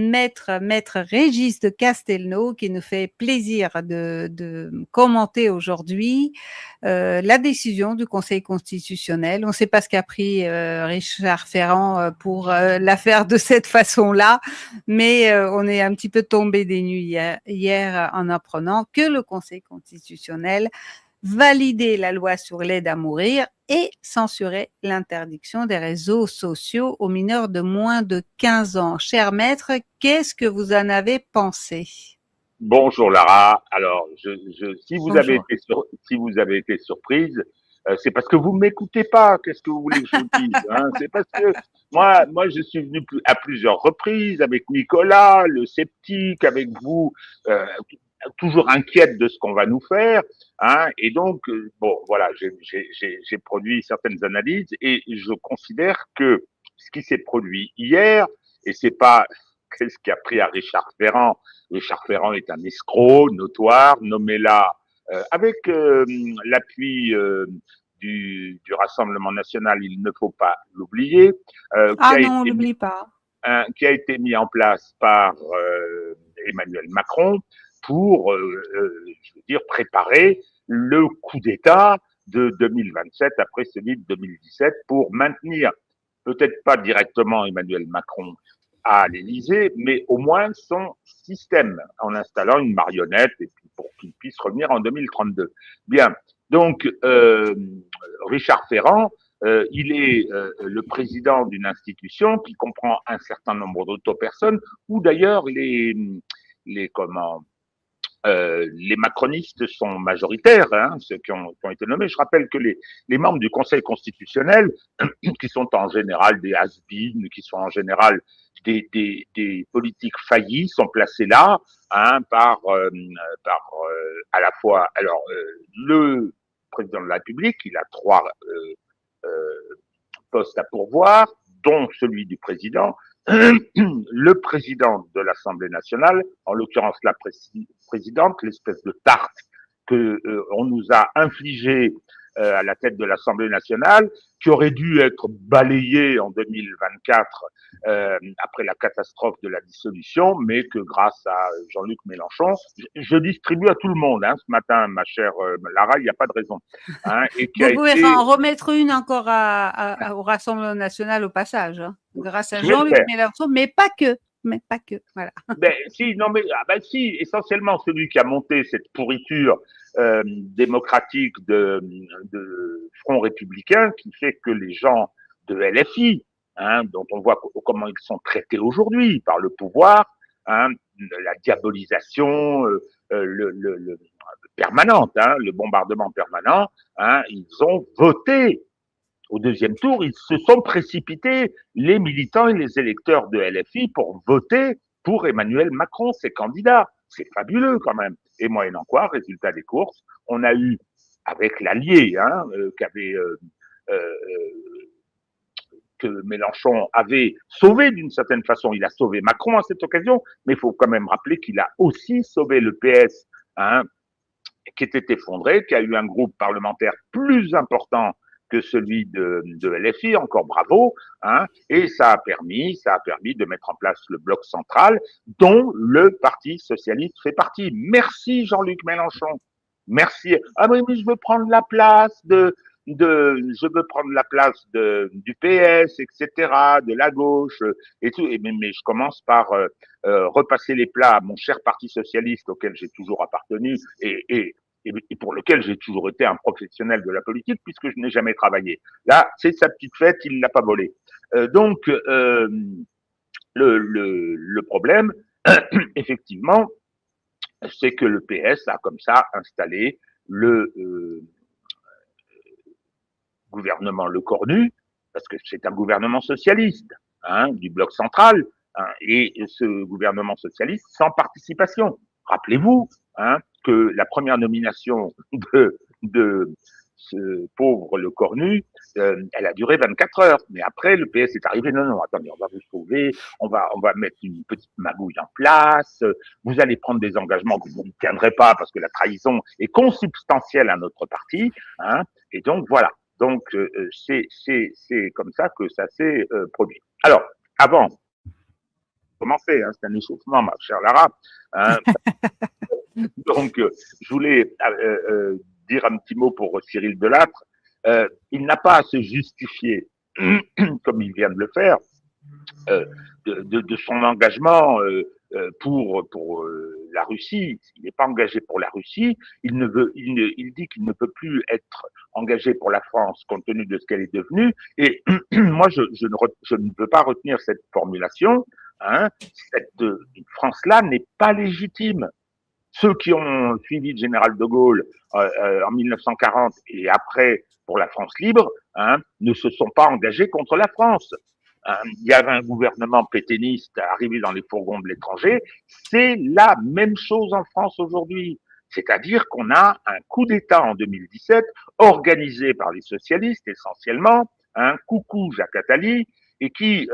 Maître Régis de Castelnau, qui nous fait plaisir de commenter aujourd'hui la décision du Conseil constitutionnel. On ne sait pas ce qu'a pris Richard Ferrand pour la faire de cette façon-là, mais on est un petit peu tombé des nues hier en apprenant que le Conseil constitutionnel validait la loi sur l'aide à mourir et censurer l'interdiction des réseaux sociaux aux mineurs de moins de 15 ans. Cher maître, qu'est-ce que vous en avez pensé? Bonjour Lara. Alors, si Bonjour. si vous avez été surprise, c'est parce que vous m'écoutez pas. Qu'est-ce que vous voulez que je vous dise, hein? C'est parce que moi, je suis venu à plusieurs reprises avec Nicolas, le sceptique, avec vous, euh, toujours inquiète de ce qu'on va nous faire, hein. Et donc, bon, voilà, j'ai produit certaines analyses et je considère que ce qui s'est produit hier, et c'est pas qu'est-ce qui a pris à Richard Ferrand. Richard Ferrand est un escroc notoire, nommé là avec l'appui du Rassemblement national, il ne faut pas l'oublier, Ah non, on l'oublie pas. qui a été mis en place par Emmanuel Macron pour, je veux dire, préparer le coup d'État de 2027 après celui de 2017 pour maintenir peut-être pas directement Emmanuel Macron à l'Élysée, mais au moins son système, en installant une marionnette et puis pour qu'il puisse revenir en 2032. Bien, donc Richard Ferrand, il est le président d'une institution qui comprend un certain nombre d'autres personnes, ou d'ailleurs les macronistes sont majoritaires, hein, ceux qui ont été nommés. Je rappelle que les membres du Conseil constitutionnel, qui sont en général des has-been, qui sont en général des politiques faillis, sont placés là, hein, par à la fois, alors le président de la République, il a trois postes à pourvoir, dont celui du président, le président de l'Assemblée nationale, en l'occurrence la présidente, l'espèce de tarte que on nous a infligée à la tête de l'Assemblée nationale, qui aurait dû être balayée en 2024 après la catastrophe de la dissolution, mais que grâce à Jean-Luc Mélenchon, je distribue à tout le monde ce matin, ma chère Lara, il n'y a pas de raison. Hein, et qui Vous a pouvez été... en remettre une encore au Rassemblement national au passage, hein, grâce à Je vais le Jean-Luc faire. Mélenchon, mais pas que. Mais pas que, voilà. Ben si, non mais si, essentiellement celui qui a monté cette pourriture démocratique de Front républicain qui fait que les gens de LFI, hein, dont on voit comment ils sont traités aujourd'hui par le pouvoir, hein, la diabolisation permanente, hein, le bombardement permanent, hein, ils ont voté au deuxième tour, ils se sont précipités, les militants et les électeurs de LFI, pour voter pour Emmanuel Macron, ses candidats. C'est fabuleux quand même. Et moyennant quoi, résultat des courses, on a eu, avec l'allié qu'avait que Mélenchon avait sauvé d'une certaine façon. Il a sauvé Macron à cette occasion, mais il faut quand même rappeler qu'il a aussi sauvé le PS, hein, qui était effondré, qui a eu un groupe parlementaire plus important que celui de LFI, encore bravo, hein, et ça a permis de mettre en place le bloc central dont le Parti socialiste fait partie. Merci Jean-Luc Mélenchon. Merci. Ah oui, mais je veux prendre la place je veux prendre la place du PS, etc., de la gauche et tout. Mais je commence par repasser les plats à mon cher Parti socialiste auquel j'ai toujours appartenu et pour lequel j'ai toujours été un professionnel de la politique puisque je n'ai jamais travaillé. Là, c'est sa petite fête, il l'a pas volée. Donc, le problème, effectivement, c'est que le PS a comme ça installé le gouvernement Lecornu, parce que c'est un gouvernement socialiste, hein, du bloc central, hein, et ce gouvernement socialiste sans participation. Rappelez-vous hein, que la première nomination de ce pauvre Lecornu, elle a duré 24 heures. Mais après, le PS est arrivé, non, attendez, on va vous sauver, on va mettre une petite magouille en place, vous allez prendre des engagements que vous ne tiendrez pas parce que la trahison est consubstantielle à notre parti, hein, et donc voilà. Donc, c'est comme ça que ça s'est produit. Alors, avant commencer, hein, c'est un échauffement, ma chère Lara. Hein. Donc, je voulais dire un petit mot pour Cyril Delattre. Il n'a pas à se justifier, comme il vient de le faire, euh, de son engagement pour la Russie. Il n'est pas engagé pour la Russie. Il dit qu'il ne peut plus être engagé pour la France compte tenu de ce qu'elle est devenue. Et moi, je ne veux pas retenir cette formulation. Hein, cette France-là n'est pas légitime. Ceux qui ont suivi le général de Gaulle en 1940 et après pour la France libre, hein, ne se sont pas engagés contre la France. Il y avait un gouvernement pétainiste arrivé dans les fourgons de l'étranger. C'est la même chose en France aujourd'hui. C'est-à-dire qu'on a un coup d'État en 2017 organisé par les socialistes essentiellement, un coucou Jacques Attali, et qui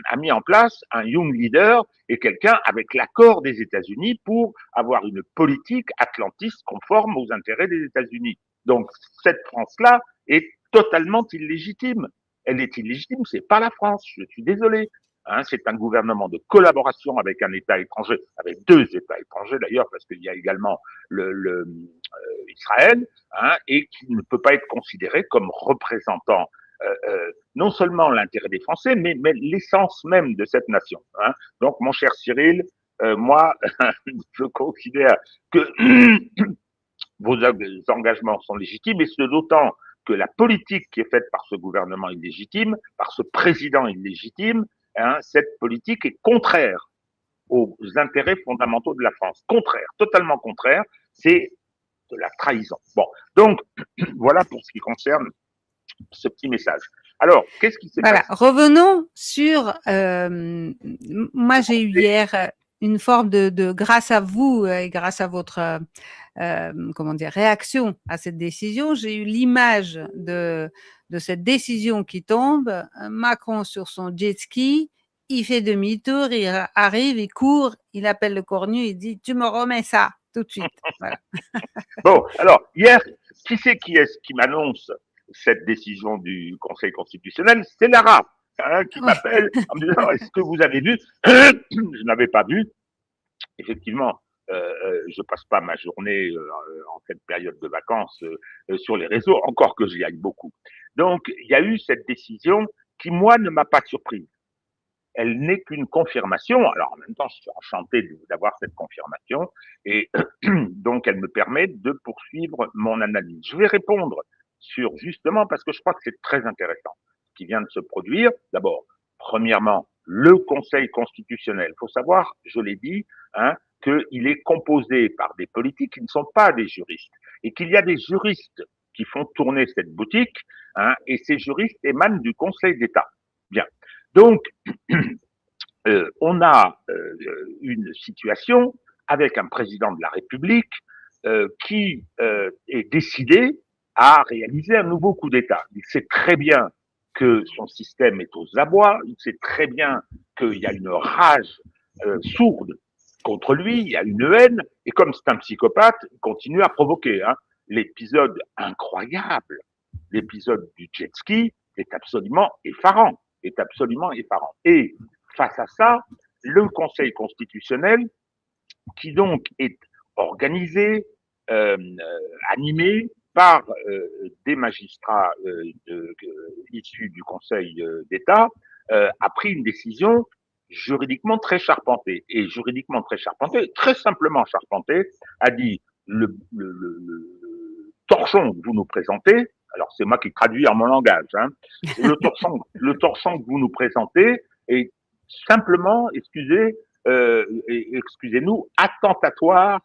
a mis en place un young leader et quelqu'un avec l'accord des États-Unis pour avoir une politique atlantiste conforme aux intérêts des États-Unis. Donc cette France-là est totalement illégitime. Elle est illégitime, c'est pas la France, je suis désolé. Hein, c'est un gouvernement de collaboration avec un État étranger, avec deux États étrangers d'ailleurs, parce qu'il y a également Israël, hein, et qui ne peut pas être considéré comme représentant non seulement l'intérêt des Français, mais l'essence même de cette nation. Hein. Donc, mon cher Cyril, moi, je considère que vos engagements sont légitimes, et ce d'autant que la politique qui est faite par ce gouvernement illégitime, par ce président illégitime, hein, cette politique est contraire aux intérêts fondamentaux de la France. Contraire, totalement contraire, c'est de la trahison. Bon, donc, voilà pour ce qui concerne ce petit message. Alors, qu'est-ce qui s'est Voilà, passé? revenons sur. Moi, j'ai eu hier une forme de grâce à vous et grâce à votre comment dire réaction à cette décision, j'ai eu l'image de cette décision qui tombe. Macron sur son jet ski, il fait demi-tour, il arrive, il court, il appelle le cornu, il dit tu me remets ça tout de suite. Voilà. Bon, alors, hier, qui c'est qui m'annonce cette décision du Conseil constitutionnel? C'est Lara, hein, qui Ouais. m'appelle en me disant, est-ce que vous avez vu? Je n'avais pas vu. Effectivement, je passe pas ma journée en cette période de vacances sur les réseaux, encore que j'y aille beaucoup. Donc, il y a eu cette décision qui, moi, ne m'a pas surprise. Elle n'est qu'une confirmation. Alors, en même temps, je suis enchanté d'avoir cette confirmation et donc elle me permet de poursuivre mon analyse. Je vais répondre sur justement parce que je crois que c'est très intéressant ce qui vient de se produire. D'abord, premièrement, le Conseil constitutionnel. Il faut savoir, je l'ai dit, hein, qu'il est composé par des politiques qui ne sont pas des juristes et qu'il y a des juristes qui font tourner cette boutique, hein, et ces juristes émanent du Conseil d'État. Bien. Donc, on a une situation avec un président de la République qui est décidé à réaliser un nouveau coup d'État. Il sait très bien que son système est aux abois, il sait très bien qu'il y a une rage sourde contre lui, il y a une haine, et comme c'est un psychopathe, il continue à provoquer. Hein. L'épisode incroyable, l'épisode du jet ski est absolument effarant, est absolument effarant. Et face à ça, le Conseil constitutionnel, qui donc est organisé, animé par des magistrats issus du Conseil d'État, a pris une décision juridiquement très charpentée. Et juridiquement très charpentée, très simplement charpentée, a dit le torchon que vous nous présentez, alors c'est moi qui traduis en mon langage, hein, le torchon que vous nous présentez est simplement, excusez-nous, attentatoire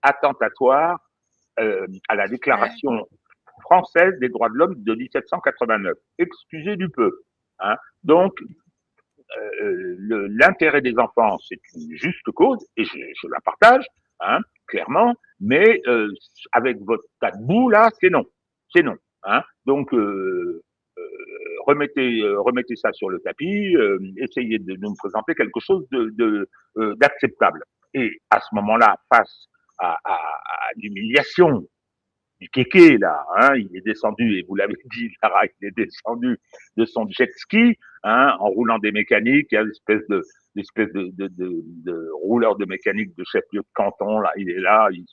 à la Déclaration française des droits de l'homme de 1789. Excusez du peu. Hein. Donc, l'intérêt des enfants, c'est une juste cause, et je la partage, hein, clairement, mais avec votre tas de boue, là, c'est non. C'est non. Hein. Donc, remettez ça sur le tapis, essayez de nous présenter quelque chose d'acceptable. Et à ce moment-là, face à l'humiliation du kéké, là, hein, il est descendu, et vous l'avez dit, Lara, il est descendu de son jet ski, hein, en roulant des mécaniques, il y a une espèce de rouleur de mécanique de chef-lieu de canton, là, il est là, il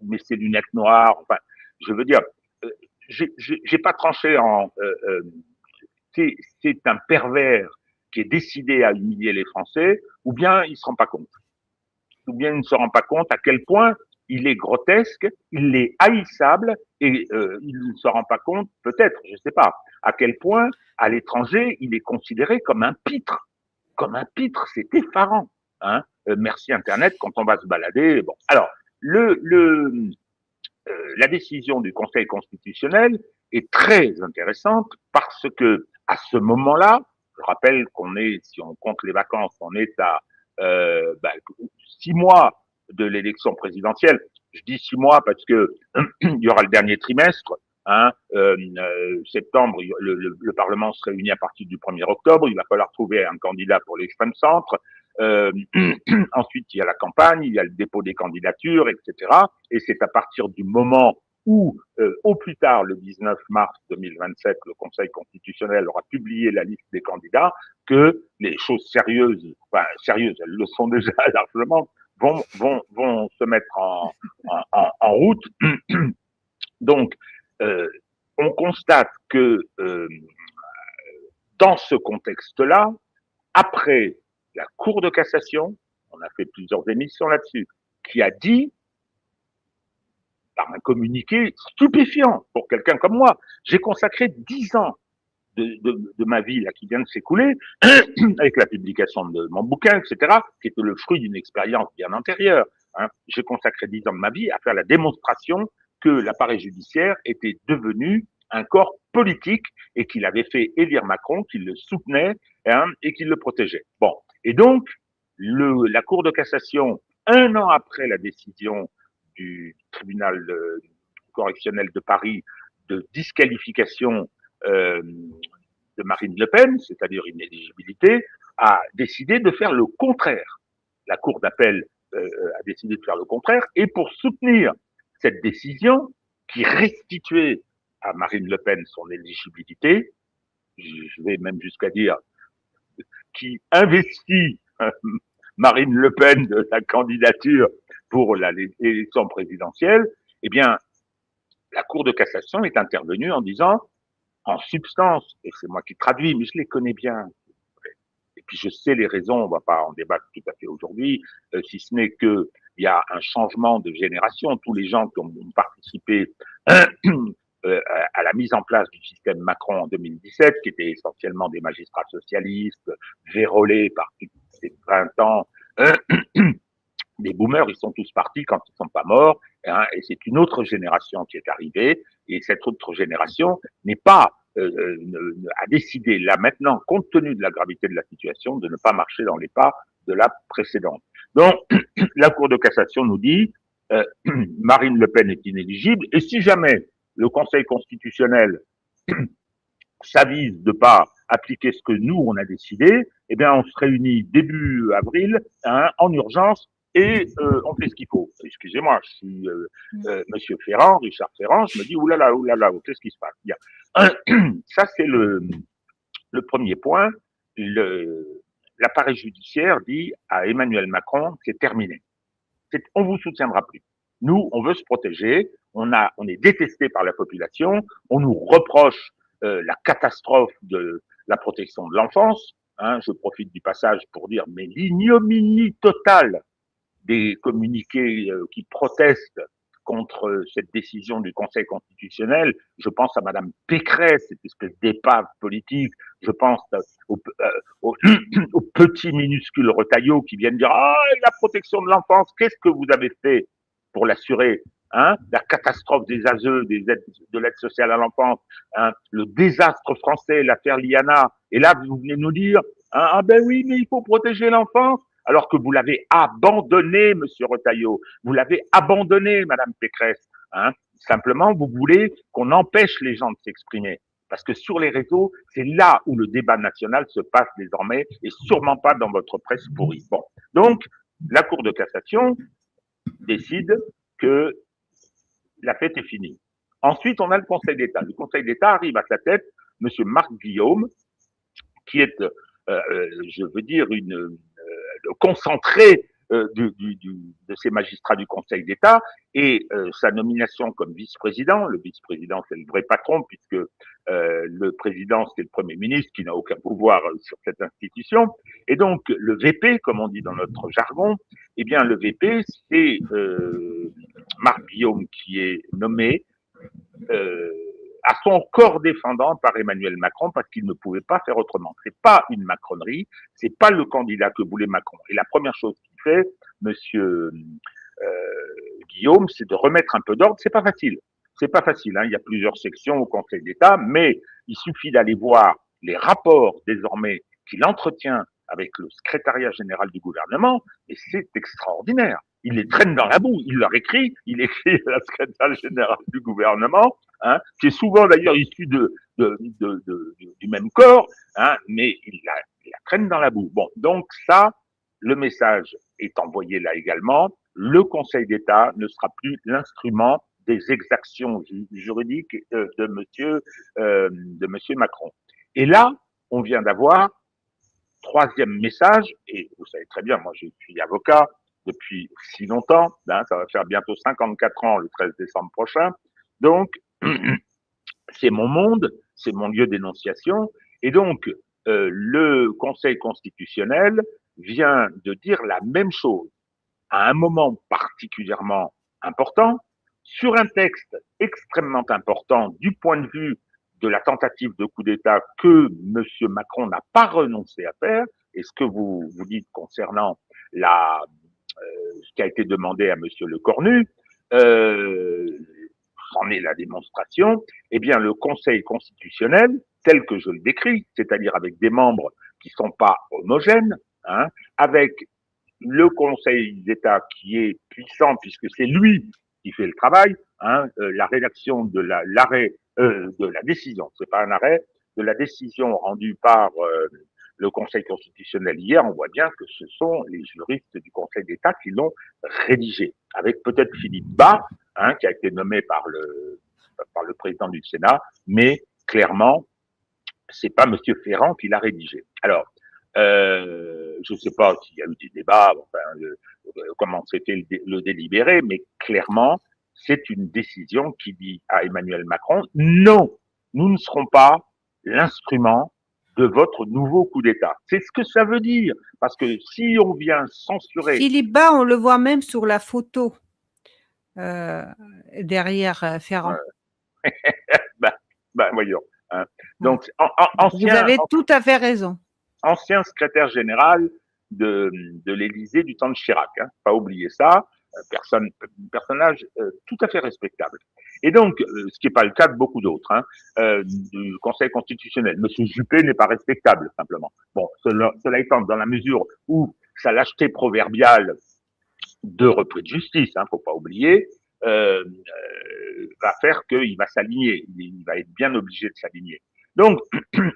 met ses lunettes noires, enfin, je veux dire, euh, j'ai pas tranché en, c'est un pervers qui est décidé à humilier les Français, ou bien il se rend pas compte, ou bien il ne se rend pas compte à quel point il est grotesque, il est haïssable, et il ne se rend pas compte, peut-être, je ne sais pas, à quel point à l'étranger il est considéré comme un pitre. Comme un pitre, c'est effarant. Hein. Merci Internet quand on va se balader. Bon, alors la décision du Conseil constitutionnel est très intéressante parce que à ce moment-là, je rappelle qu'on est, si on compte les vacances, on est à 6 mois de l'élection présidentielle. Je dis 6 mois parce que il y aura le dernier trimestre. Hein, septembre, le Parlement se réunit à partir du 1er octobre. Il va falloir trouver un candidat pour l'extrême centre. Euh, ensuite, il y a la campagne, il y a le dépôt des candidatures, etc. Et c'est à partir du moment où, au plus tard, le 19 mars 2027, le Conseil constitutionnel aura publié la liste des candidats, que les choses sérieuses, enfin sérieuses, elles le sont déjà largement, vont se mettre en route. Donc, on constate que dans ce contexte-là, après la Cour de cassation, on a fait plusieurs émissions là-dessus, qui a dit, par un communiqué stupéfiant pour quelqu'un comme moi, j'ai consacré 10 ans de ma vie là, qui vient de s'écouler, avec la publication de mon bouquin, etc., qui était le fruit d'une expérience bien antérieure. Hein. J'ai consacré 10 ans de ma vie à faire la démonstration que l'appareil judiciaire était devenu un corps politique et qu'il avait fait élire Macron, qu'il le soutenait, hein, et qu'il le protégeait. Bon. Et donc, la Cour de cassation, un an après la décision du tribunal correctionnel de Paris de disqualification de Marine Le Pen, c'est-à-dire inéligibilité, a décidé de faire le contraire. La Cour d'appel a décidé de faire le contraire, et pour soutenir cette décision qui restituait à Marine Le Pen son éligibilité, je vais même jusqu'à dire qui investit Marine Le Pen de la candidature pour l'élection présidentielle, eh bien, la Cour de cassation est intervenue en disant, en substance, et c'est moi qui traduis, mais je les connais bien, et puis je sais les raisons, on ne va pas en débattre tout à fait aujourd'hui, si ce n'est qu'il y a un changement de génération. Tous les gens qui ont participé à la mise en place du système Macron en 2017, qui étaient essentiellement des magistrats socialistes, vérolés par ces 20 ans, les boomers, ils sont tous partis quand ils ne sont pas morts, hein, et c'est une autre génération qui est arrivée, et cette autre génération n'est pas a décidé là maintenant, compte tenu de la gravité de la situation, de ne pas marcher dans les pas de la précédente. Donc, la Cour de cassation nous dit Marine Le Pen est inéligible, et si jamais le Conseil constitutionnel s'avise de ne pas appliquer ce que nous, on a décidé, eh bien, on se réunit début avril, hein, en urgence, et on fait ce qu'il faut. Excusez-moi, je suis Monsieur Ferrand, Richard Ferrand, je me dis, oulala, qu'est-ce qui se passe? Bien. Ça, c'est le premier point. L'appareil judiciaire dit à Emmanuel Macron, c'est terminé. On vous soutiendra plus. Nous, on veut se protéger, on est détesté par la population, on nous reproche la catastrophe de la protection de l'enfance. Hein, je profite du passage pour dire, mais l'ignominie totale des communiqués qui protestent contre cette décision du Conseil constitutionnel. Je pense à Madame Pécresse, cette espèce d'épave politique. Je pense aux petits minuscules Retailleau qui viennent dire « Ah, la protection de l'enfance, qu'est-ce que vous avez fait pour l'assurer ?» Hein, la catastrophe des ASE, de l'aide sociale à l'enfance, hein, le désastre français, l'affaire Liana. Et là, vous venez nous dire hein, « Ah ben oui, mais il faut protéger l'enfance. » Alors que vous l'avez abandonné, Monsieur Retailleau. Vous l'avez abandonné, Madame Pécresse. Hein. Simplement, vous voulez qu'on empêche les gens de s'exprimer. Parce que sur les réseaux, c'est là où le débat national se passe désormais, et sûrement pas dans votre presse pourrie. Bon. Donc, la Cour de cassation décide que la fête est finie. Ensuite, on a le Conseil d'État. Le Conseil d'État arrive à sa tête Monsieur Marc Guillaume, qui est, je veux dire, le concentré de ces magistrats du Conseil d'État et sa nomination comme vice-président. Le vice-président, c'est le vrai patron, puisque le président, c'est le Premier ministre qui n'a aucun pouvoir sur cette institution. Et donc, le VP, comme on dit dans notre jargon, eh bien, le VP, c'est Marc Guillaume qui est nommé à son corps défendant par Emmanuel Macron parce qu'il ne pouvait pas faire autrement. C'est pas une macronerie, c'est pas le candidat que voulait Macron. Et la première chose qu'il fait, monsieur Guillaume, c'est de remettre un peu d'ordre. C'est pas facile. C'est pas facile. Hein. Il y a plusieurs sections au Conseil d'État, mais il suffit d'aller voir les rapports désormais qu'il entretient avec le secrétariat général du gouvernement, et c'est extraordinaire. Il les traîne dans la boue. Il leur écrit, il écrit à la secrétaire générale du gouvernement, hein, qui est souvent d'ailleurs issu du même corps, hein, mais il la traîne dans la boue. Bon, donc ça, le message est envoyé là également. Le Conseil d'État ne sera plus l'instrument des exactions juridiques de monsieur Macron. Et là, on vient d'avoir troisième message, et vous savez très bien, moi je suis avocat depuis si longtemps, hein, ça va faire bientôt 54 ans le 13 décembre prochain, donc c'est mon monde, c'est mon lieu d'énonciation, et donc le Conseil constitutionnel vient de dire la même chose à un moment particulièrement important, sur un texte extrêmement important du point de vue de la tentative de coup d'État que M. Macron n'a pas renoncé à faire, et ce que vous dites concernant ce qui a été demandé à M. Lecornu, c'en est la démonstration, eh bien le Conseil constitutionnel, tel que je le décris, c'est-à-dire avec des membres qui ne sont pas homogènes, hein, avec le Conseil d'État qui est puissant puisque c'est lui qui fait le travail, hein, la rédaction de l'arrêt, de la décision, c'est pas un arrêt, de la décision rendue par le Conseil constitutionnel hier, on voit bien que ce sont les juristes du Conseil d'État qui l'ont rédigé, avec peut-être Philippe Bas, hein, qui a été nommé par le président du Sénat, mais clairement, c'est pas Monsieur Ferrand qui l'a rédigé. Alors, je ne sais pas s'il y a eu des débats, enfin, comment c'était le délibéré, mais clairement, c'est une décision qui dit à Emmanuel Macron, non, nous ne serons pas l'instrument de votre nouveau coup d'État. C'est ce que ça veut dire, parce que si on vient censurer... Philippe Bas, on le voit même sur la photo derrière Ferrand. Voyons. Hein. Donc, vous avez tout à fait raison. Ancien secrétaire général de l'Élysée du temps de Chirac. Hein, pas oublier ça. Personnage tout à fait respectable. Et donc, ce qui n'est pas le cas de beaucoup d'autres, hein, du Conseil constitutionnel. Monsieur Juppé n'est pas respectable, simplement. Bon, cela étant, dans la mesure où sa lâcheté proverbiale de repris de justice, hein, faut pas oublier, va faire qu'il va s'aligner. Il va être bien obligé de s'aligner. Donc,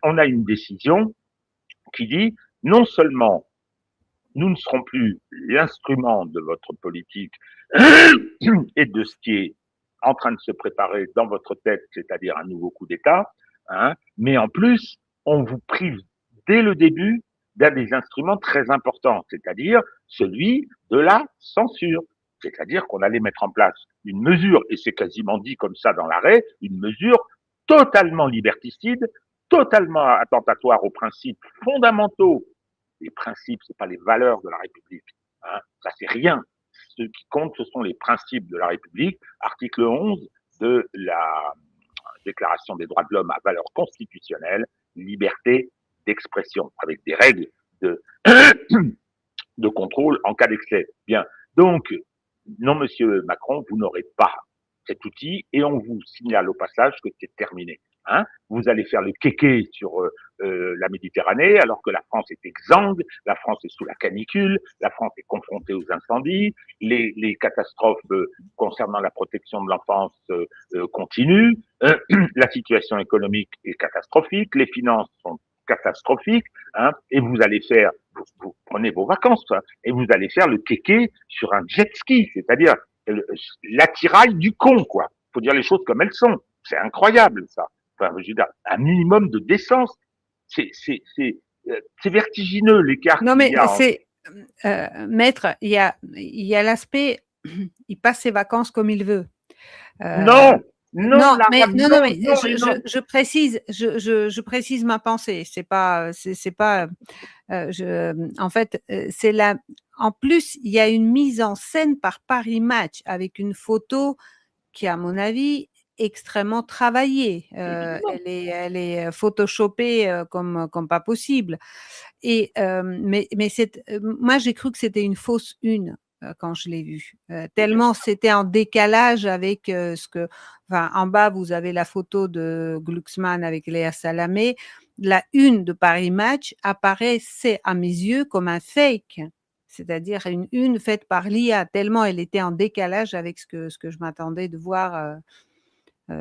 on a une décision qui dit non seulement nous ne serons plus l'instrument de votre politique et de ce qui est en train de se préparer dans votre tête, c'est-à-dire un nouveau coup d'État, hein, mais en plus, on vous prive dès le début d'un des instruments très importants, c'est-à-dire celui de la censure. C'est-à-dire qu'on allait mettre en place une mesure, et c'est quasiment dit comme ça dans l'arrêt, une mesure totalement liberticide, totalement attentatoire aux principes fondamentaux. Les principes, ce n'est pas les valeurs de la République. Hein. Ça, c'est rien. Ce qui compte, ce sont les principes de la République. Article 11 de la Déclaration des droits de l'homme à valeur constitutionnelle, liberté d'expression, avec des règles de contrôle en cas d'excès. Bien. Donc, non, monsieur Macron, vous n'aurez pas cet outil et on vous signale au passage que c'est terminé. Hein, vous allez faire le kéké sur la Méditerranée alors que la France est exsangue, la France est sous la canicule, la France est confrontée aux incendies, les catastrophes concernant la protection de l'enfance continuent, la situation économique est catastrophique, les finances sont catastrophiques, hein, et vous allez faire, vous prenez vos vacances, hein, et vous allez faire le kéké sur un jet ski, c'est-à-dire l'attirail du con, quoi. Faut dire les choses comme elles sont. C'est incroyable, ça. Enfin, je veux dire, un minimum de décence. C'est vertigineux l'écart Non, qu'il y mais a entre. c'est, maître, il y a l'aspect, il passe ses vacances comme il veut. Non, Euh, non, non, mais Lara, non, non, non, mais non et non. je précise ma pensée. C'est pas. En fait, c'est la. En plus, il y a une mise en scène par Paris Match avec une photo qui, à mon avis, extrêmement travaillée. Évidemment. Elle est photoshopée comme pas possible. Et mais moi j'ai cru que c'était une fausse une quand je l'ai vue. Tellement c'était en décalage avec ce que. Enfin, en bas vous avez la photo de Glucksmann avec Léa Salamé. La une de Paris Match apparaissait à mes yeux comme un fake. C'est-à-dire une faite par l'IA, tellement elle était en décalage avec ce que je m'attendais de voir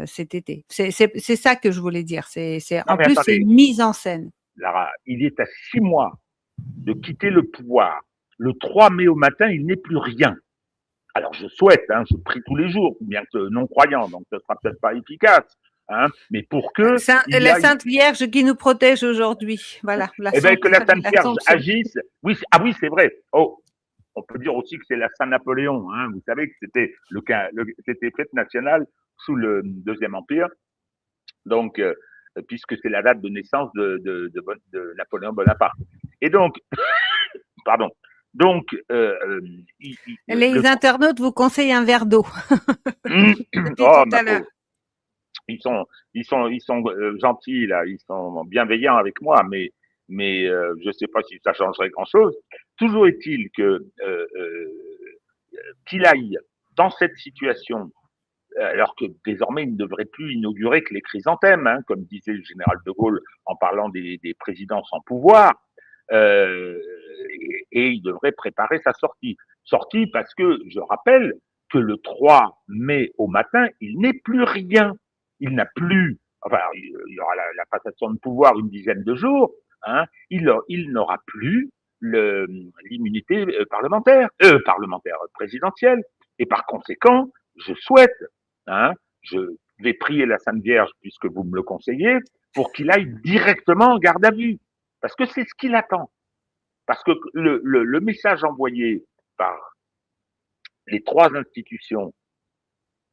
cet été. C'est ça que je voulais dire. Non, En mais plus, c'est attendez, une mise en scène. Lara, il est à 6 mois de quitter le pouvoir. Le 3 mai au matin, il n'est plus rien. Alors je souhaite, hein, je prie tous les jours, bien que non croyant, donc ce sera peut-être pas efficace, hein, mais pour que il y La aille, Sainte Vierge qui nous protège aujourd'hui. Voilà, eh ben, que la Sainte Vierge l'Assomption. agisse. Oui, ah oui, c'est vrai. Oh, on peut dire aussi que c'est la Saint Napoléon. Hein. Vous savez que c'était fête nationale sous le Deuxième Empire, donc puisque c'est la date de naissance de Napoléon Bonaparte. Et donc, pardon. Donc, Les internautes vous conseillent un verre d'eau depuis oh tout ma à l'heure. pauvre. Ils sont gentils là, ils sont bienveillants avec moi, mais je ne sais pas si ça changerait grand-chose. Toujours est-il que qu'il aille dans cette situation, alors que désormais il ne devrait plus inaugurer que les chrysanthèmes, hein, comme disait le général de Gaulle en parlant des présidents sans pouvoir, et il devrait préparer sa sortie. Sortie parce que je rappelle que le 3 mai au matin, il n'est plus rien. Il n'a plus, enfin, il y aura la passation de pouvoir une dizaine de jours, hein, il n'aura plus l'immunité parlementaire présidentielle. Et par conséquent, je souhaite, hein, je vais prier la Sainte Vierge, puisque vous me le conseillez, pour qu'il aille directement en garde à vue. Parce que c'est ce qu'il attend. Parce que le message envoyé par les trois institutions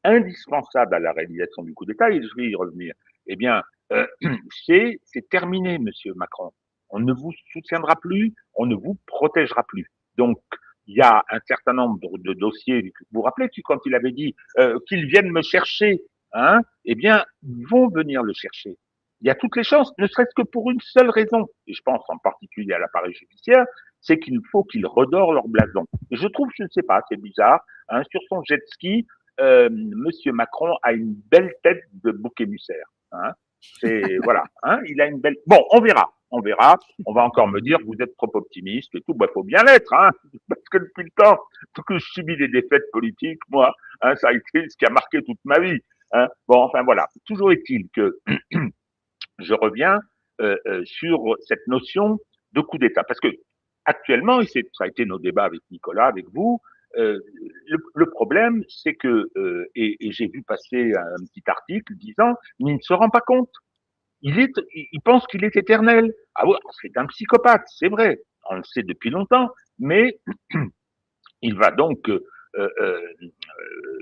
indispensables à la réalisation du coup d'État, et je vais y revenir, eh bien, euh, c'est terminé, monsieur Macron. On ne vous soutiendra plus, on ne vous protégera plus. Donc, il y a un certain nombre de dossiers. Vous vous rappelez quand il avait dit qu'ils viennent me chercher, hein, eh bien, ils vont venir le chercher. Il y a toutes les chances, ne serait-ce que pour une seule raison, et je pense en particulier à l'appareil judiciaire, c'est qu'il faut qu'ils redorent leur blason. Et je trouve, je ne sais pas, c'est bizarre, hein, sur son jet ski, Monsieur Macron a une belle tête de bouc émissaire. Hein. C'est voilà, hein, il a une belle. Bon, on verra, on verra. On va encore me dire vous êtes trop optimiste et tout. Bah, faut bien l'être, hein, parce que depuis le temps que je subis des défaites politiques, moi, hein, ça a été ce qui a marqué toute ma vie. Hein. Bon, enfin voilà. Toujours est-il que je reviens sur cette notion de coup d'État, parce que actuellement, et ça a été nos débats avec Nicolas, avec vous, le problème, c'est que, et j'ai vu passer un petit article disant, mais il ne se rend pas compte. Il pense qu'il est éternel. Ah ouais, c'est un psychopathe, c'est vrai. On le sait depuis longtemps, mais il va donc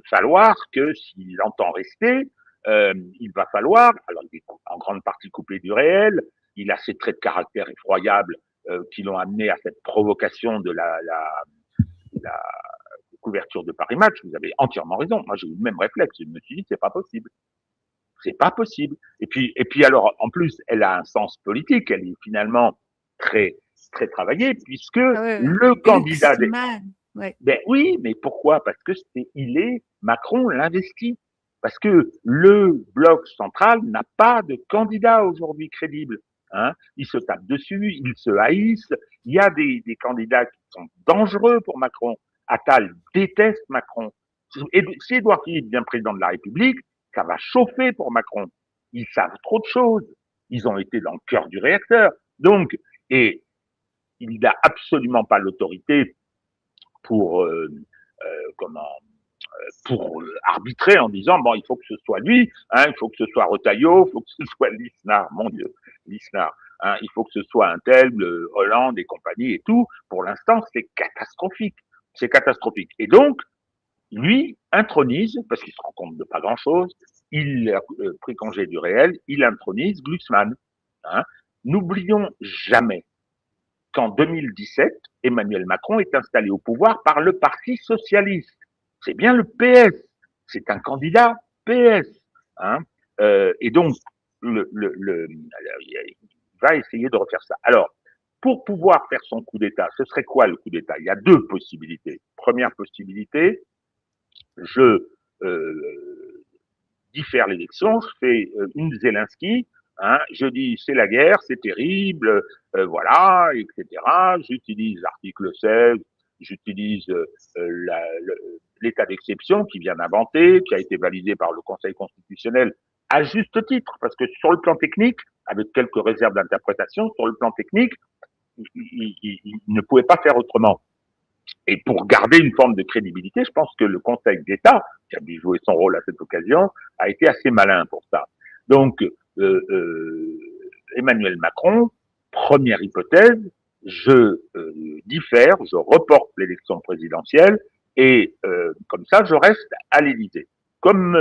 falloir que s'il entend rester, il va falloir, alors il est en grande partie coupé du réel, il a ces traits de caractère effroyables qui l'ont amené à cette provocation de la couverture de Paris Match. Vous avez entièrement raison. Moi, j'ai eu le même réflexe. Je me suis dit, c'est pas possible. C'est pas possible. Et puis alors, en plus, elle a un sens politique. Elle est finalement très, très travaillée puisque Ah ouais, ouais. le candidat des, Glucksmann. Ouais. ben oui, mais pourquoi? Parce que il est Macron l'investi. Parce que le bloc central n'a pas de candidat aujourd'hui crédible. Hein. Ils se tapent dessus, ils se haïssent. Il y a des candidats qui sont dangereux pour Macron. Attal déteste Macron. Et si Édouard Philippe devient président de la République, ça va chauffer pour Macron. Ils savent trop de choses. Ils ont été dans le cœur du réacteur. Donc, et il n'a absolument pas l'autorité pour comment pour arbitrer en disant bon, il faut que ce soit lui, hein, il faut que ce soit Retailleau, il faut que ce soit Lisnard, mon Dieu, Lisnard, hein, il faut que ce soit un tel, Hollande et compagnie et tout. Pour l'instant, c'est catastrophique, c'est catastrophique. Et donc, lui intronise, parce qu'il se rend compte de pas grand-chose, il a pris congé du réel, il intronise Glucksmann. Hein. N'oublions jamais qu'en 2017, Emmanuel Macron est installé au pouvoir par le Parti socialiste. C'est bien le PS. C'est un candidat PS. Hein. Et donc, il va essayer de refaire ça. Alors, pour pouvoir faire son coup d'État, ce serait quoi le coup d'État? Il y a deux possibilités. Première possibilité, je diffère l'élection, je fais une Zelensky, hein, je dis c'est la guerre, c'est terrible, voilà, etc. J'utilise l'article 16, j'utilise l'état d'exception qui vient d'inventer, qui a été validé par le Conseil constitutionnel à juste titre, parce que sur le plan technique, avec quelques réserves d'interprétation, sur le plan technique, il ne pouvait pas faire autrement. Et pour garder une forme de crédibilité, je pense que le Conseil d'État, qui a dû jouer son rôle à cette occasion, a été assez malin pour ça. Donc, Emmanuel Macron, première hypothèse, je diffère, je reporte l'élection présidentielle et comme ça, je reste à l'Élysée, comme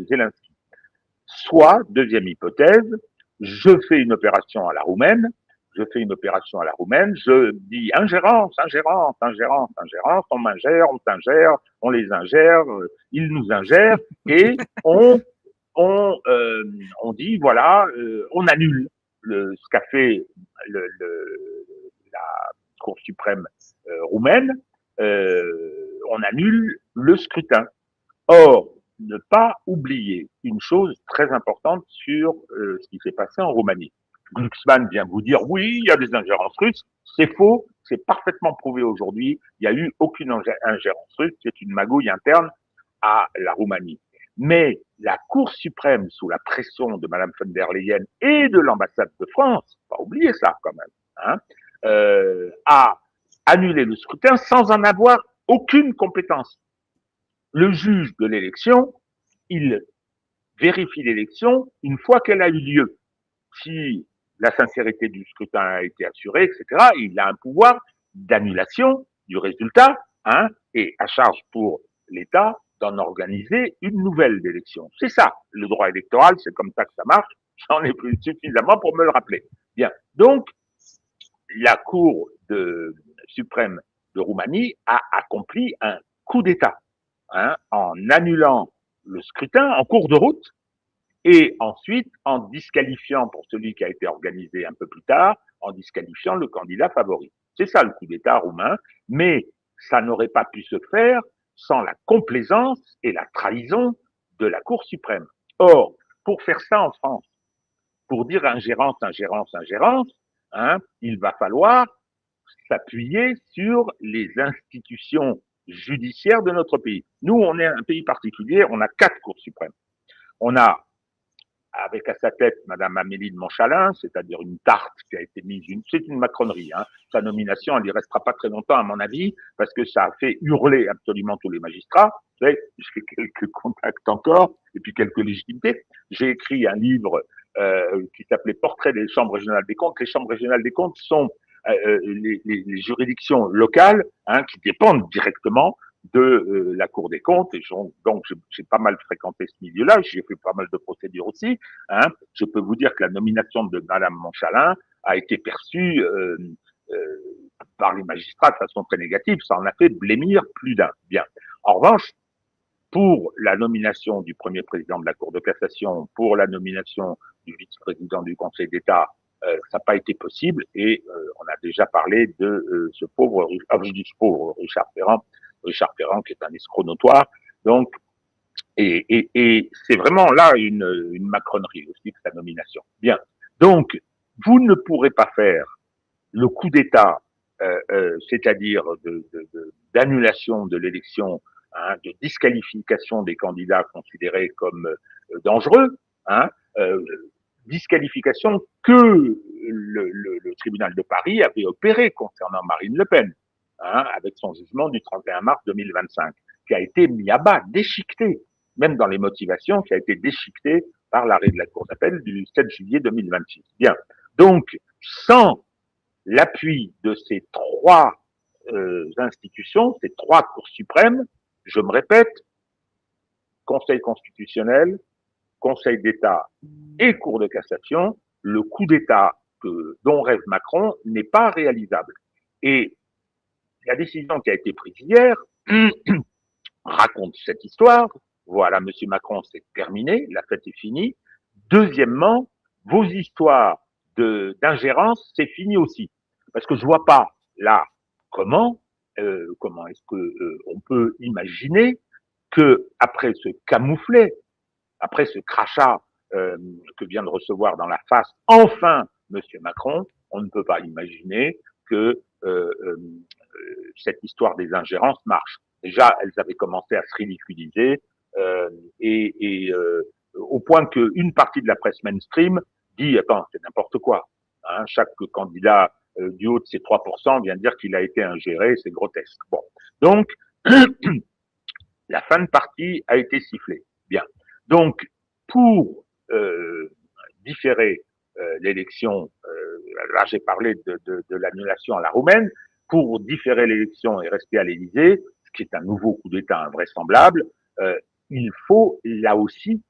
Zelensky. Soit, deuxième hypothèse, je fais une opération à la roumaine, je dis ingérence, ingérence, ingérence, ingérence, on m'ingère, on s'ingère, on les ingère, ils nous ingèrent, et on dit, voilà, on annule ce qu'a fait la Cour suprême roumaine, on annule le scrutin. Or, ne pas oublier une chose très importante sur ce qui s'est passé en Roumanie. Glucksmann vient vous dire oui, il y a des ingérences russes. C'est faux, c'est parfaitement prouvé aujourd'hui. Il n'y a eu aucune ingérence russe, c'est une magouille interne à la Roumanie. Mais la Cour suprême, sous la pression de Mme von der Leyen et de l'ambassade de France, pas oublier ça quand même, hein, a annulé le scrutin sans en avoir aucune compétence. Le juge de l'élection, il vérifie l'élection une fois qu'elle a eu lieu. Si la sincérité du scrutin a été assurée, etc., il a un pouvoir d'annulation du résultat, hein, et à charge pour l'État d'en organiser une nouvelle d'élection. C'est ça, le droit électoral, c'est comme ça que ça marche. J'en ai plus suffisamment pour me le rappeler. Bien. Donc, la Cour suprême de Roumanie a accompli un coup d'État, hein, en annulant le scrutin en cours de route et ensuite en disqualifiant, pour celui qui a été organisé un peu plus tard, en disqualifiant le candidat favori. C'est ça le coup d'État roumain, mais ça n'aurait pas pu se faire sans la complaisance et la trahison de la Cour suprême. Or, pour faire ça en France, pour dire ingérence, ingérence, ingérence, hein, il va falloir s'appuyer sur les institutions judiciaires de notre pays. Nous, on est un pays particulier, on a 4 cours suprêmes. On a, avec à sa tête Madame Amélie de Montchalin, c'est-à-dire une tarte qui a été mise, c'est une macronerie, hein. Sa nomination, elle n'y restera pas très longtemps à mon avis, parce que ça a fait hurler absolument tous les magistrats. Vous savez, j'ai quelques contacts encore, et puis quelques légitimités. J'ai écrit un livre qui s'appelait Portrait des chambres régionales des comptes. Les chambres régionales des comptes sont les juridictions locales, hein, qui dépendent directement de la Cour des comptes. Et donc, j'ai pas mal fréquenté ce milieu-là. J'ai fait pas mal de procédures aussi. Hein. Je peux vous dire que la nomination de Madame Montchalin a été perçue par les magistrats de façon très négative. Ça en a fait blêmir plus d'un. Bien. En revanche, pour la nomination du premier président de la Cour de cassation, pour la nomination du vice-président du Conseil d'État, ça n'a pas été possible et on a déjà parlé de ce pauvre, je dis pauvre Richard Ferrand qui est un escroc notoire. Donc, et c'est vraiment là une macronerie aussi que sa nomination. Bien. Donc, vous ne pourrez pas faire le coup d'État, c'est-à-dire d'annulation de l'élection, hein, de disqualification des candidats considérés comme dangereux, hein, disqualification que le tribunal de Paris avait opéré concernant Marine Le Pen, hein, avec son jugement du 31 mars 2025. qui a été mis à bas, déchiqueté, même dans les motivations, qui a été déchiqueté par l'arrêt de la Cour d'appel du 7 juillet 2026. Bien. Donc, sans l'appui de ces trois institutions, ces trois cours suprêmes, je me répète, Conseil constitutionnel, Conseil d'État et Cour de cassation, le coup d'État dont rêve Macron n'est pas réalisable. Et la décision qui a été prise hier raconte cette histoire. Voilà, Monsieur Macron, c'est terminé, la fête est finie. Deuxièmement, vos histoires d'ingérence, c'est fini aussi. Parce que je vois pas là comment est-ce que on peut imaginer que après ce camouflet, après ce crachat que vient de recevoir dans la face, enfin, Monsieur Macron, on ne peut pas imaginer que cette histoire des ingérences marche. Déjà, elles avaient commencé à se ridiculiser au point qu'une partie de la presse mainstream dit attends, c'est n'importe quoi. Hein, chaque candidat du haut de ces 3% vient de dire qu'il a été ingéré, c'est grotesque. Bon, donc la fin de partie a été sifflée. Bien. Donc, pour différer l'élection, là j'ai parlé de l'annulation à la roumaine, pour différer l'élection et rester à l'Élysée, ce qui est un nouveau coup d'État invraisemblable, il faut là aussi,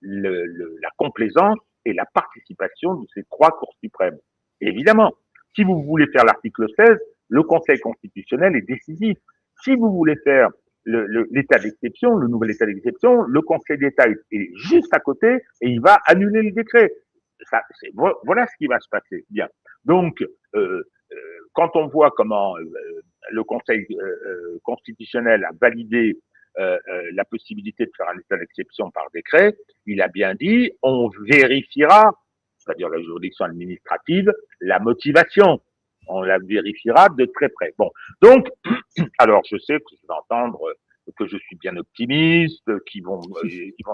la complaisance et la participation de ces trois cours suprêmes. Et évidemment, si vous voulez faire l'article 16, le Conseil constitutionnel est décisif. Si vous voulez faire l'état d'exception, le nouvel état d'exception, le Conseil d'État est juste à côté et il va annuler le décret. Voilà ce qui va se passer. Bien. Donc, quand on voit comment le Conseil constitutionnel a validé la possibilité de faire un état d'exception par décret, il a bien dit on vérifiera, c'est-à-dire la juridiction administrative, la motivation. On la vérifiera de très près. Bon, donc, alors je sais que je vais entendre que je suis bien optimiste, qu'ils vont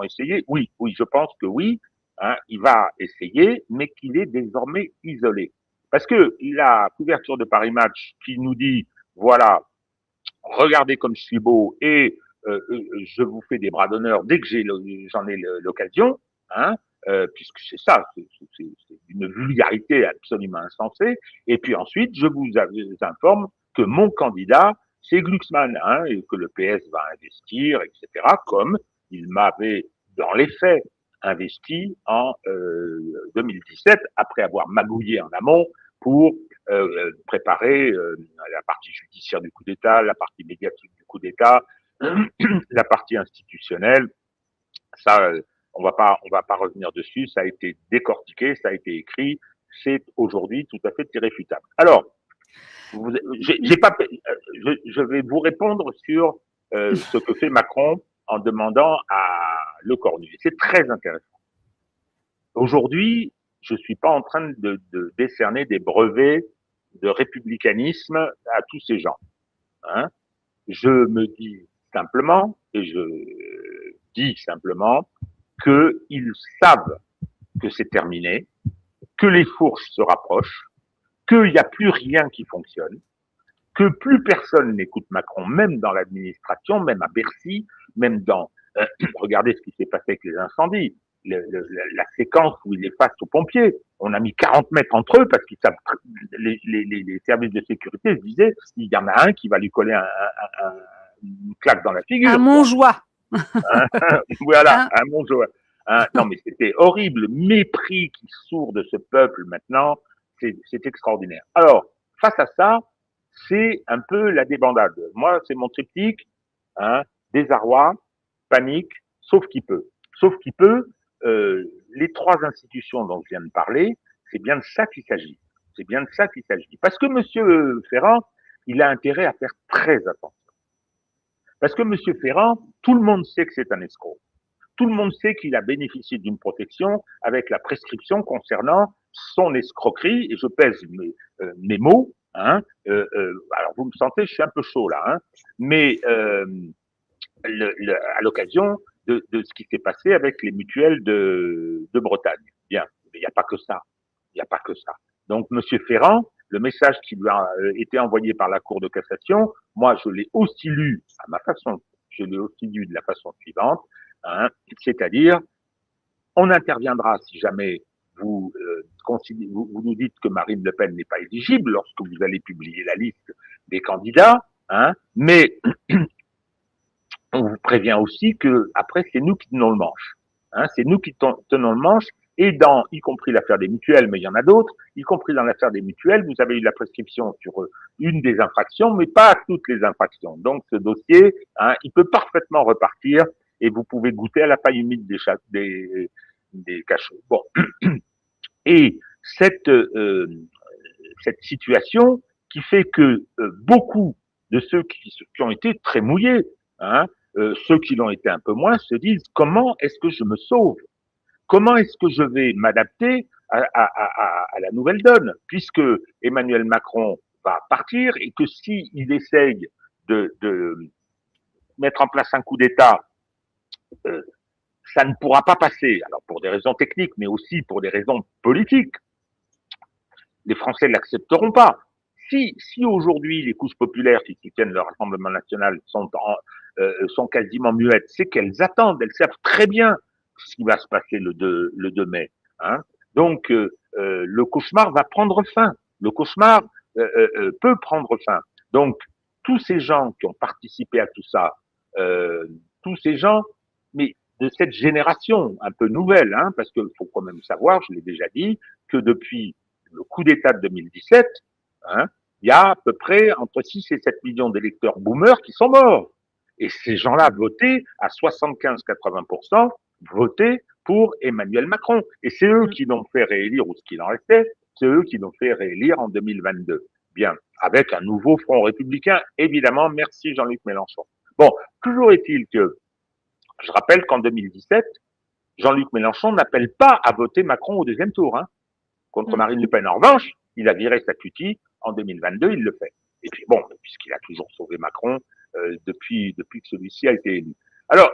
essayer. Oui, je pense que oui, hein, il va essayer, mais qu'il est désormais isolé. Parce que la couverture de Paris Match qui nous dit, voilà, regardez comme je suis beau et je vous fais des bras d'honneur dès que j'en ai l'occasion, hein, puisque c'est ça, c'est une vulgarité absolument insensée. Et puis ensuite, je vous informe que mon candidat, c'est Glucksmann, hein, et que le PS va investir, etc., comme il m'avait, dans les faits, investi en 2017, après avoir magouillé en amont pour préparer la partie judiciaire du coup d'État, la partie médiatique du coup d'État, la partie institutionnelle. Ça, on va pas revenir dessus. Ça a été décortiqué, ça a été écrit. C'est aujourd'hui tout à fait irréfutable. Alors, je vais vous répondre sur ce que fait Macron en demandant à Le Cornu. C'est très intéressant. Aujourd'hui, je suis pas en train de décerner des brevets de républicanisme à tous ces gens. Hein. Je me dis simplement, et je dis simplement, qu'ils savent que c'est terminé, que les fourches se rapprochent, qu'il n'y a plus rien qui fonctionne, que plus personne n'écoute Macron, même dans l'administration, même à Bercy, même dans... regardez ce qui s'est passé avec les incendies. La séquence où il est face aux pompiers. On a mis 40 mètres entre eux parce qu'ils savent, les services de sécurité se disaient, il y en a un qui va lui coller une claque dans la figure. Un Montjoie. Voilà, un Montjoie. Non, mais c'était horrible. Le mépris qui sourd de ce peuple maintenant, c'est extraordinaire. Alors, face à ça, c'est un peu la débandade. Moi, c'est mon triptyque, hein, désarroi, panique, sauf qui peut. Sauf qui peut, les trois institutions dont je viens de parler, c'est bien de ça qu'il s'agit. C'est bien de ça qu'il s'agit. Parce que M. Ferrand, il a intérêt à faire très attention. Parce que M. Ferrand, tout le monde sait que c'est un escroc. Tout le monde sait qu'il a bénéficié d'une protection avec la prescription concernant son escroquerie, et je pèse mes mots, hein, alors vous me sentez, je suis un peu chaud là, hein, mais à l'occasion de ce qui s'est passé avec les mutuelles de Bretagne. Bien, mais il n'y a pas que ça. Il n'y a pas que ça. Donc, M. Ferrand, le message qui lui a été envoyé par la Cour de cassation, moi, je l'ai aussi lu à ma façon. Je l'ai aussi lu de la façon suivante, hein, c'est-à-dire, on interviendra si jamais vous nous dites que Marine Le Pen n'est pas éligible lorsque vous allez publier la liste des candidats, hein, mais on vous prévient aussi que après c'est nous qui tenons le manche. Hein, c'est nous qui tenons le manche, et y compris l'affaire des mutuelles, mais il y en a d'autres, y compris dans l'affaire des mutuelles, vous avez eu la prescription sur une des infractions, mais pas toutes les infractions. Donc ce dossier, hein, il peut parfaitement repartir, et vous pouvez goûter à la paille humide des cachots. Bon, et cette situation qui fait que beaucoup de ceux qui ont été très mouillés, hein, ceux qui l'ont été un peu moins, se disent comment est-ce que je me sauve? Comment est-ce que je vais m'adapter à la nouvelle donne, puisque Emmanuel Macron va partir et que s'il essaye de mettre en place un coup d'État, ça ne pourra pas passer. Alors pour des raisons techniques, mais aussi pour des raisons politiques. Les Français ne l'accepteront pas. Si aujourd'hui les couches populaires qui soutiennent le Rassemblement national sont quasiment muettes, c'est qu'elles attendent, elles savent très bien ce qui va se passer le 2 mai. Hein. Donc le cauchemar va prendre fin. Le cauchemar peut prendre fin. Donc tous ces gens qui ont participé à tout ça, tous ces gens, mais de cette génération un peu nouvelle, hein, parce qu'il faut quand même savoir, je l'ai déjà dit, que depuis le coup d'État de 2017, hein, il y a à peu près entre 6 et 7 millions d'électeurs boomers qui sont morts. Et ces gens-là votaient à 75-80%, votaient pour Emmanuel Macron. Et c'est eux qui l'ont fait réélire, ou ce qu'il en restait, c'est eux qui l'ont fait réélire en 2022. Bien, avec un nouveau front républicain, évidemment. Merci Jean-Luc Mélenchon. Bon, toujours est-il que, je rappelle qu'en 2017, Jean-Luc Mélenchon n'appelle pas à voter Macron au deuxième tour, hein, contre Marine Le Pen. En revanche, il a viré sa cutie. En 2022, il le fait. Et puis bon, puisqu'il a toujours sauvé Macron depuis que celui-ci a été élu. Alors,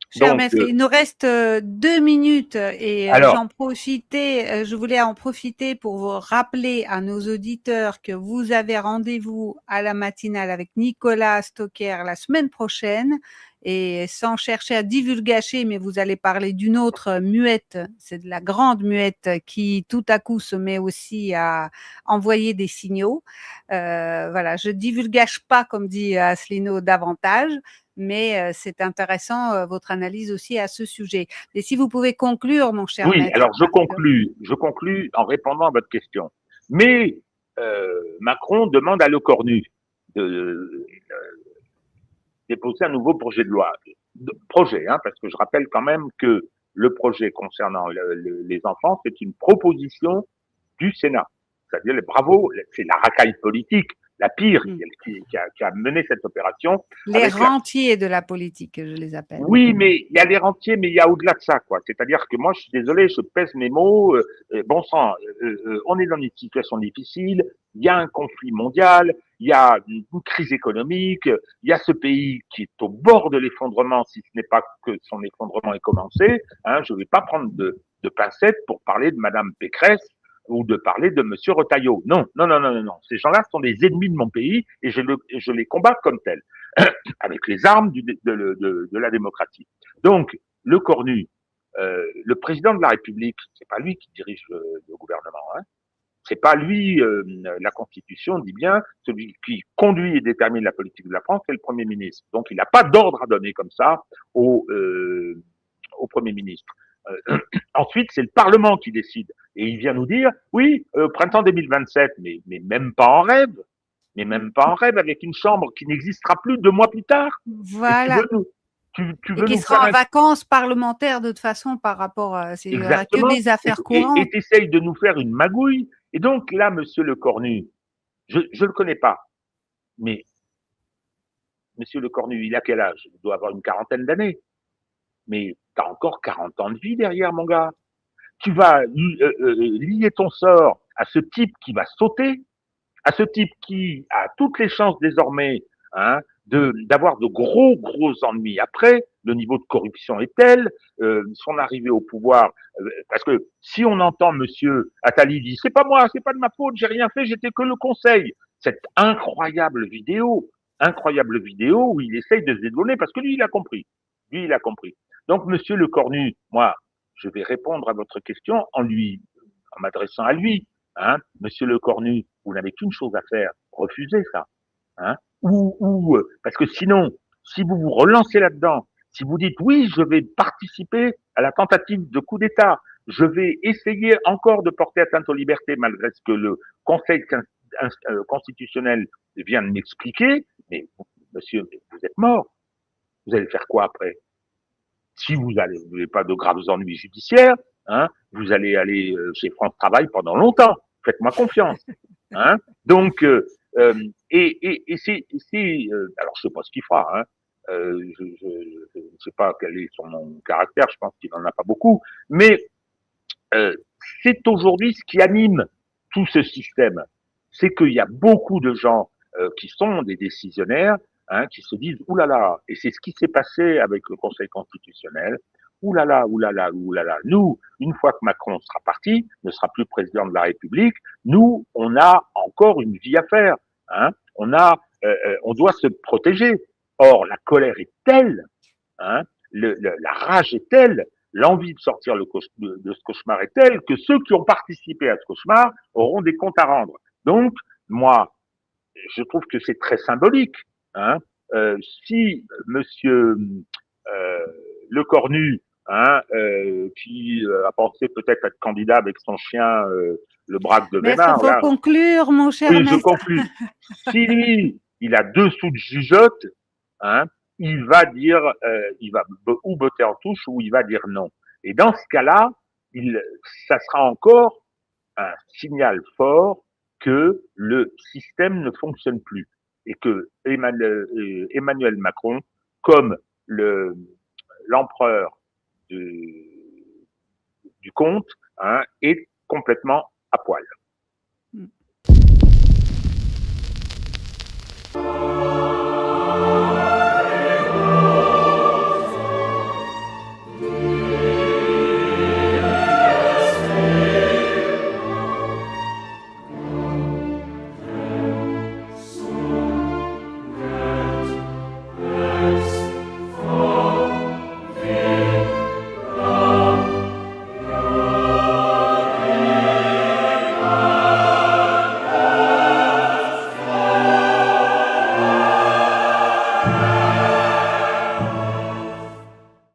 Cher maître, il nous reste 2 minutes et je voulais en profiter pour vous rappeler à nos auditeurs que vous avez rendez-vous à la matinale avec Nicolas Stocker la semaine prochaine. Et sans chercher à divulgacher, mais vous allez parler d'une autre muette, c'est de la grande muette qui tout à coup se met aussi à envoyer des signaux. Voilà, je divulgage pas, comme dit Asselineau, davantage, mais c'est intéressant votre analyse aussi à ce sujet. Et si vous pouvez conclure, mon cher maître. Oui, alors je conclus en répondant à votre question. Mais Macron demande à Lecornu de déposer un nouveau projet de loi. Projet, hein, parce que je rappelle quand même que le projet concernant les enfants, c'est une proposition du Sénat. C'est-à-dire, bravo, c'est la racaille politique, la pire, qui a mené cette opération. Les rentiers de la politique, je les appelle. Oui, mais il y a les rentiers, mais il y a au-delà de ça, quoi. C'est-à-dire que moi, je suis désolé, je pèse mes mots. Bon sang, on est dans une situation difficile. Il y a un conflit mondial, il y a une crise économique, il y a ce pays qui est au bord de l'effondrement, si ce n'est pas que son effondrement est commencé. Hein, je ne vais pas prendre de pincettes pour parler de Madame Pécresse ou de parler de Monsieur Retailleau. Non, non, non, non, non, non. Ces gens-là sont des ennemis de mon pays et je les combats comme tels, avec les armes de la démocratie. Donc, Lecornu, le président de la République, c'est pas lui qui dirige le gouvernement, hein. C'est pas lui, la Constitution dit bien, celui qui conduit et détermine la politique de la France, c'est le Premier ministre. Donc, il n'a pas d'ordre à donner comme ça au Premier ministre. Ensuite, c'est le Parlement qui décide. Et il vient nous dire, oui, printemps 2027, mais même pas en rêve. Mais même pas en rêve, avec une chambre qui n'existera plus 2 mois plus tard. Voilà. Tu veux et qui sera en vacances parlementaires de toute façon par rapport à... Il n'y aura que des affaires courantes. Et tu essayes de nous faire une magouille. Et donc là, monsieur Lecornu, je ne le connais pas, mais monsieur Lecornu, il a quel âge? Il doit avoir une quarantaine d'années. Mais tu as encore 40 ans de vie derrière, mon gars. Tu vas lier ton sort à ce type qui va sauter, à ce type qui a toutes les chances désormais, hein, d'avoir de gros ennuis après. Le niveau de corruption est tel, son arrivée au pouvoir, parce que si on entend Monsieur Attali dire c'est pas moi, c'est pas de ma faute, j'ai rien fait, j'étais que le conseil. Cette incroyable vidéo où il essaye de se dédouaner parce que lui il a compris, Donc Monsieur Le Cornu, moi je vais répondre à votre question en m'adressant à lui, hein, Monsieur Le Cornu, vous n'avez qu'une chose à faire, refuser ça. Hein, parce que sinon, si vous vous relancez là-dedans, si vous dites oui, je vais participer à la tentative de coup d'État, je vais essayer encore de porter atteinte aux libertés malgré ce que le Conseil constitutionnel vient de m'expliquer, mais monsieur, vous êtes mort. Vous allez faire quoi après? Si vous n'avez pas de graves ennuis judiciaires, hein, vous allez aller chez France Travail pendant longtemps. Faites-moi confiance. Hein. Donc, alors je sais pas ce qu'il fera. Hein. Je ne sais pas quel est son caractère. Je pense qu'il n'en a pas beaucoup, mais c'est aujourd'hui ce qui anime tout ce système. C'est qu'il y a beaucoup de gens qui sont des décisionnaires, hein, qui se disent oulala, et c'est ce qui s'est passé avec le Conseil constitutionnel. Oulala, oulala, oulala. Nous, une fois que Macron sera parti, ne sera plus président de la République, nous, on a encore une vie à faire. Hein. On doit se protéger. Or, la colère est telle, hein, la rage est telle, l'envie de sortir de ce cauchemar est telle que ceux qui ont participé à ce cauchemar auront des comptes à rendre. Donc, moi, je trouve que c'est très symbolique. Hein. Si Monsieur Le Cornu, hein, qui a pensé peut-être être candidat avec son chien, le braque de Maître, il Weimar, faut là, conclure, mon cher oui, je maître. conclus. Si lui, il a 2 sous de jugeote, hein, il va dire, il va ou botter en touche ou il va dire non. Et dans ce cas-là, ça sera encore un signal fort que le système ne fonctionne plus et que Emmanuel Macron, comme l'empereur du conte, hein, est complètement à poil.